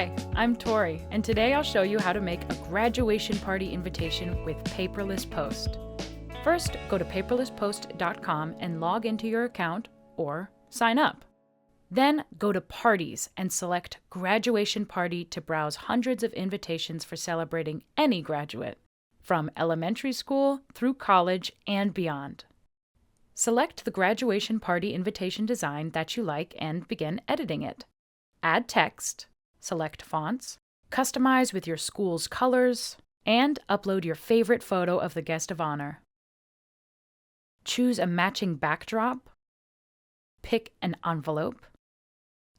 Hi, I'm Tori, and today I'll show you how to make a graduation party invitation with Paperless Post. First, go to paperlesspost.com and log into your account or sign up. Then go to Parties and select Graduation Party to browse hundreds of invitations for celebrating any graduate, from elementary school through college and beyond. Select the graduation party invitation design that you like and begin editing it. Add text, select fonts, customize with your school's colors, and upload your favorite photo of the guest of honor. Choose a matching backdrop, pick an envelope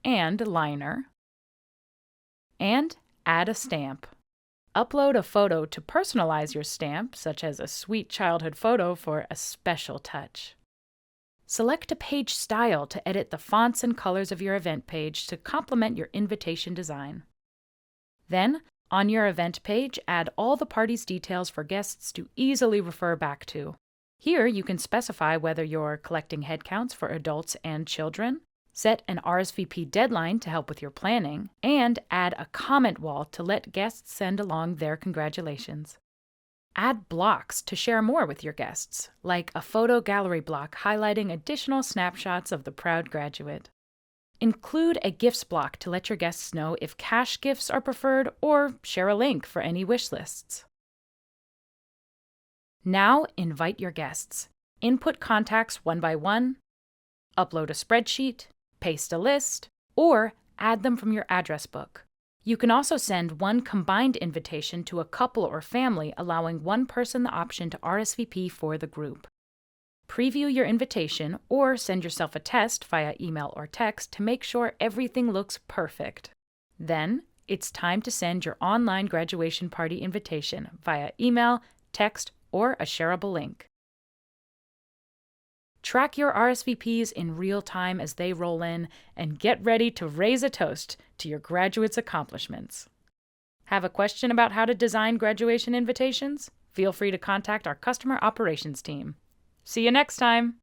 and liner, and add a stamp. Upload a photo to personalize your stamp, such as a sweet childhood photo for a special touch. Select a page style to edit the fonts and colors of your event page to complement your invitation design. Then, on your event page, add all the party's details for guests to easily refer back to. Here, you can specify whether you're collecting headcounts for adults and children, set an RSVP deadline to help with your planning, and add a comment wall to let guests send along their congratulations. Add blocks to share more with your guests, like a photo gallery block highlighting additional snapshots of the proud graduate. Include a gifts block to let your guests know if cash gifts are preferred or share a link for any wish lists. Now invite your guests. Input contacts one by one, upload a spreadsheet, paste a list, or add them from your address book. You can also send one combined invitation to a couple or family, allowing one person the option to RSVP for the group. Preview your invitation or send yourself a test via email or text to make sure everything looks perfect. Then, it's time to send your online graduation party invitation via email, text, or a shareable link. Track your RSVPs in real time as they roll in, and get ready to raise a toast to your graduates' accomplishments. Have a question about how to design graduation invitations? Feel free to contact our customer operations team. See you next time!